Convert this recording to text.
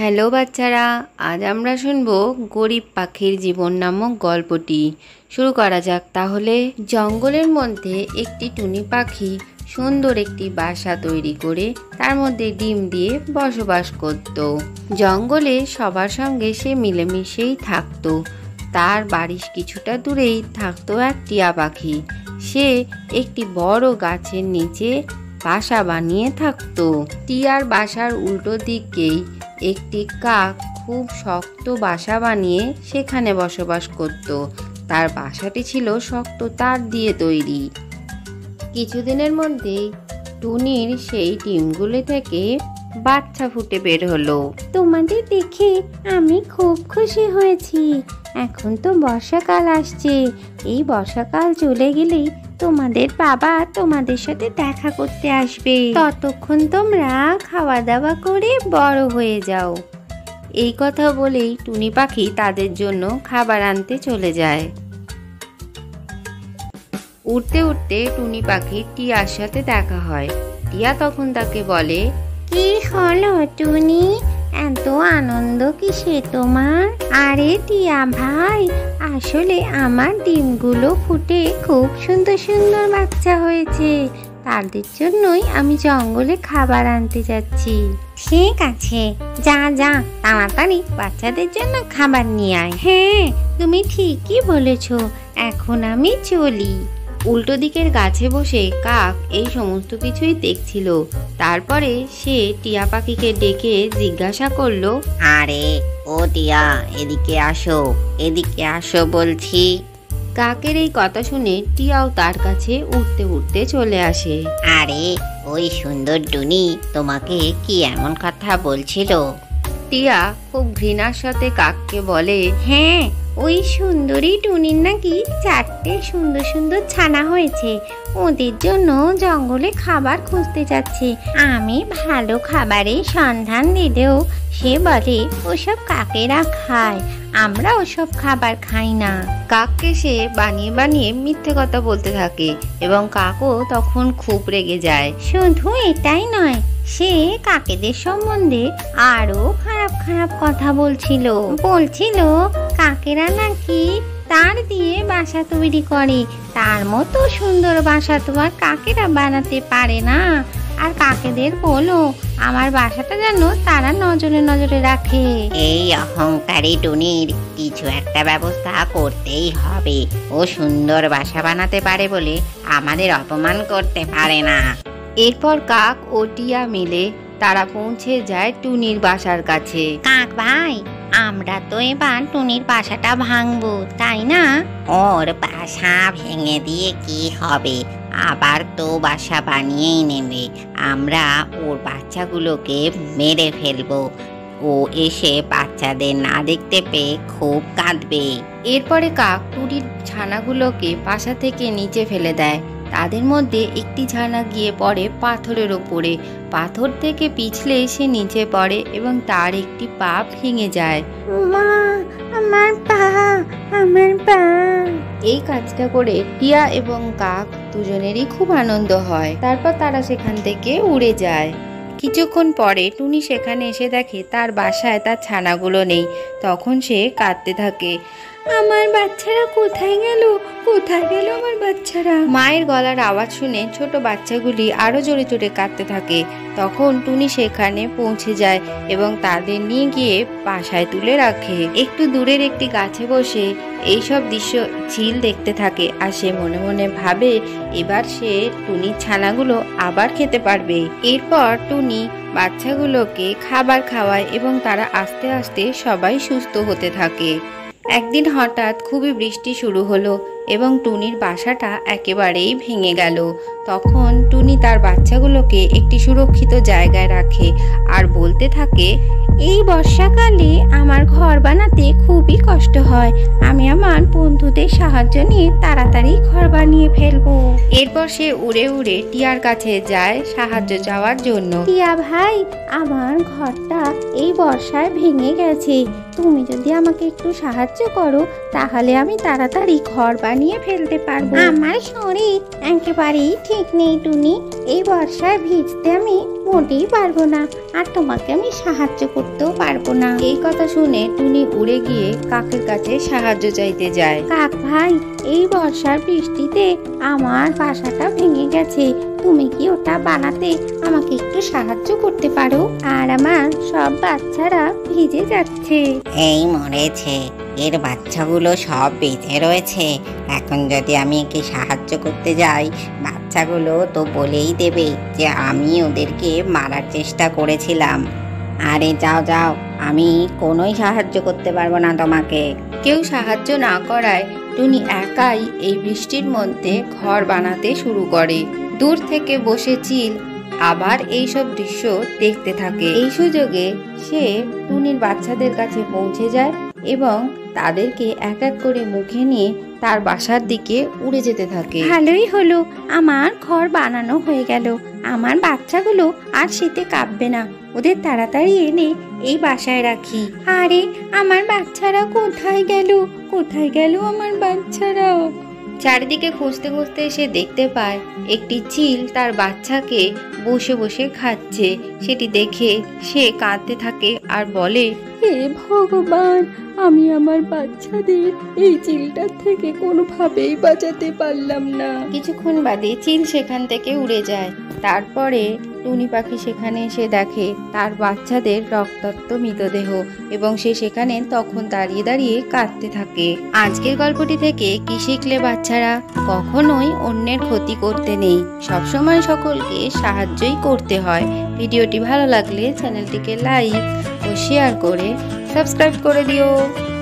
Hello বাচ্চারা, আজ আমরা শুনবো গরিব পাখির জীবন নামক গল্পটি। শুরু করা যাক তাহলে। জঙ্গলের মধ্যে একটি টুনি পাখি সুন্দর একটি বাসা তৈরি করে তার মধ্যে ডিম দিয়ে বসবাস করত। জঙ্গলে সবার সঙ্গে সে মিলেমিশেই থাকতো। তার বাড়ির কিছুটা দূরেই থাকতো এক টিয়া পাখি। সে একটি বড় গাছের নিচে বাসা বানিয়ে থাকতো। টিয়ার বাসার উল্টো দিকেই একটি কাক খুব শক্ত বাসা বানিয়ে সেখানে বসবাস করত। তার বাসাটি ছিল শক্ত তার দিয়ে তৈরি। কিছুদিনের মধ্যেই টুনির সেই ডিমগুলি থেকে বাচ্চা ফুটে বের হলো। তোমাদের দেখে আমি খুব খুশি হয়েছি। এখন তো বর্ষাকাল আসছে। এই বর্ষাকাল চলে গেলেই তোমাদের বাবা তোমাদের সাথে দেখা করতে আসবে। ততক্ষণ তোমরা খাওয়া দাওয়া করে বড় হয়ে যাও। এই কথা বলেই টুনি পাখি তাদের জন্য খাবার আনতে চলে যায়। উড়তে উড়তে টুনি পাখি টিয়ার সাথে দেখা হয়। টিয়া তখন তাকে বলে, কি হলো টুনি, এত আনন্দ কিসে তোমার? আরে টিয়া ভাই, আসলে আমার ডিমগুলো ফুটে খুব সুন্দর সুন্দর বাচ্চা হয়েছে। তাদের জন্যই আমি জঙ্গলে খাবার আনতে যাচ্ছি। ঠিক আছে, যা যা তাড়াতাড়ি বাচ্চাদের জন্য খাবার নিয়ে আয়। হ্যাঁ, তুমি ঠিকই বলেছ, এখন আমি চলি। উল্টো দিকের গাছে বসে কাক এই সমস্ত কিছুই দেখছিল। তারপরে সে টিয়া পাখিকে ডেকে জিজ্ঞাসা করলো, আরে ও টিয়া, এদিকে আসো, এদিকে আসো বলছি। কাকের এই কথা শুনে টিয়াও তার কাছে উঠতে উঠতে চলে আসে। আরে ওই সুন্দর টুনি তোমাকে কি এমন কথা বলছিল? টিয়া খুব ঘৃণার সাথে কাককে বলে, হ্যাঁ, ওই সুন্দরী টুনির নাকি 4টে সুন্দর সুন্দর ছানা হয়েছে। ওদের জন্য জঙ্গলে খাবার খুঁজতে যাচ্ছে। আমি ভালো খাবারের সন্ধান দিলেও সে বলে ওসব কাকেরা খায়, আমরা ওসব খাবার খাই না। কাককে সে বানিয়ে বানিয়ে মিথ্যে কথা বলতে থাকে এবং কাকও তখন খুব রেগে যায়। শুধু এটাই নয়, সে কাকেদের সম্বন্ধে আরো খারাপ খারাপ কথা বলছিল। কাকেরা নাকি তার দিয়ে বাসা তৈরি করে, তার মতো সুন্দর বাসা তো আর কাকেরা বানাতে পারে না। আর কাকেদের বলো আমার বাসাটা যেন তারা নজরে নজরে রাখে। এই অহংকারী টুনির কিছু একটা ব্যবস্থা করতেই হবে। ও সুন্দর বাসা বানাতে পারে বলে আমাদের অপমান করতে পারে না। এরপর কাক ও টিয়া মিলে তারা পৌঁছে যায় টুনির বাসার কাছে। কাক ভাই, আমরা তো এবার টুনির বাসাটা ভাঙবো, তাই না? ওর বাসা ভেঙে দিয়ে কি হবে? আবার তো বাসা বানিয়েই নেবে। আমরা ওর বাচ্চাগুলোকে মেরে ফেলবো। ও এসে বাচ্চাদের না দেখতে পেয়ে খুব কাঁদবে। এরপরে কাক টুনির ছানাগুলোকে বাসা থেকে নিচে ফেলে দেয়। তাদের মধ্যে একটি ছানা গিয়ে পড়ে পাথরের ওপরে। পাথর থেকে পিছলে সে নিচে পড়ে এবং তার একটি পা ভেঙে যায়। মা, আমার পা, আমার পা। এই কাজটা করে টিয়া এবং কাক দুজনেরই খুব আনন্দ হয়। তারপর তারা সেখান থেকে উড়ে যায়। কিছুক্ষণ পরে টুনি সেখানে এসে দেখে তার বাসায় তার ছানাগুলো নেই। তখন সে কাঁদতে থাকে, আমার বাচ্চারা কোথায় গেল, কোথায় গেল আমার বাচ্চারা? মায়ের গলার আওয়াজ শুনে ছোট বাচ্চাগুলি আরো জোরে জোরে কাঁদতে থাকে। তখন টুনি সেখানে পৌঁছে যায় এবং তাদের নিয়ে গিয়ে বাসায় তুলে রাখে। একটু দূরের একটি গাছে বসে এইসব দৃশ্য ঝিল দেখতে থাকে আর সে মনে মনে ভাবে এবার সে টুনির ছানাগুলো আবার খেতে পারবে। এরপর টুনি বাচ্চাগুলোকে খাবার খাওয়ায় এবং তারা আস্তে আস্তে সবাই সুস্থ হতে থাকে। একদিন হঠাৎ খুবই বৃষ্টি শুরু হলো এবং টুনির বাসাটা একেবারেই ভেঙে গেল। তখন টুনি তার বাচ্চাগুলোকে একটি সুরক্ষিত জায়গায় রাখে আর বলতে থাকে, এই বর্ষাকালে আমার ঘর বানাতে খুবই কষ্ট হয়। আমি আমার বন্ধুদের সাহায্য নিয়ে তাড়াতাড়ি ঘর বানিয়ে ফেলবো। এরপর সে উড়ে উড়ে টিয়ার কাছে যায় সাহায্য চাওয়ার জন্য। টিয়া ভাই, আমার ঘরটা এই বর্ষায় ভেঙে গেছে। তুমি যদি আমাকে একটু সাহায্য করো তাহলে আমি তাড়াতাড়ি ঘর বানিয়ে ফেলতে পারবো। আমার শরীর একেবারেই ঠিক নেই টুনি, এই বর্ষায় ভিজতে আমি মোটেই পারবো না, আর তোমাকে আমি সাহায্য করতেও পারবো না। এই কথা শুনে টুনি উড়ে গিয়ে কাকের কাছে সাহায্য চাইতে যায়। কাক ভাই, এই বর্ষার বৃষ্টিতে আমার বাসাটা ভেঙে গেছে, তুমি কি ওটা বানাতে আমাকে একটু সাহায্য করতে পারো? আর আমার সব বাচ্চারা ভিজে যাচ্ছে। এই মরেছে, এর বাচ্চাগুলো সব বেঁচে রয়েছে। এখন যদি আমি একে সাহায্য করতে যাই, বাচ্চাগুলো তো বলেই দেবে যে আমি ওদেরকে মারার চেষ্টা করেছিলাম। আরে যাও যাও, আমি কোনোই সাহায্য করতে পারবো না তোমাকে। কেউ সাহায্য না করায় টুনি একাই এই বৃষ্টির মধ্যে ঘর বানাতে শুরু করে। দূর থেকে বসে চিল আবার এইসব দৃশ্য দেখতে থাকে। এই সুযোগে সে টুনির বাচ্চাদের কাছে পৌঁছে যায় এবং তাদেরকে এক এক করে মুখে নিয়ে তার বাসার দিকে উড়ে যেতে থাকে। ভালোই হলো, আমার ঘর বানানো হয়ে গেল। আমার বাচ্চাগুলো আর শীতে কাঁপবে না, ওদের তাড়াতাড়ি এনে এই বাসায় রাখি। আরে আমার বাচ্চারা কোথায় গেল, কোথায় গেল আমার বাচ্চারা? চারিদিকে খুঁজতে খুঁজতে সে দেখতে পায় একটি চিল তার বাচ্চাকে বসে বসে খাচ্ছে। সেটি দেখে সে কাঁদতে থাকে আর বলে, হে ভগবান, আমি আমার বাচ্চাদের এই চিলটার থেকে কোনোভাবেই বাঁচাতে পারলাম না। কিছুক্ষণ বাদে চিল সেখান থেকে উড়ে যায়। তারপরে টুনি পাখি সেখানে এসে দেখে তার বাচ্চাদের রক্তাক্ত মৃতদেহ এবং সে সেখানে তখন দাঁড়িয়ে দাঁড়িয়ে কাঁদতে থাকে। আজকের গল্পটি থেকে কি শিখলে বাচ্চারা? কখনোই অন্যের ক্ষতি করতে নেই, সবসময় সকলকে সাহায্যই করতে হয়। ভিডিওটি ভালো লাগলে চ্যানেলটিকে লাইক ও শেয়ার করে সাবস্ক্রাইব করে দিও।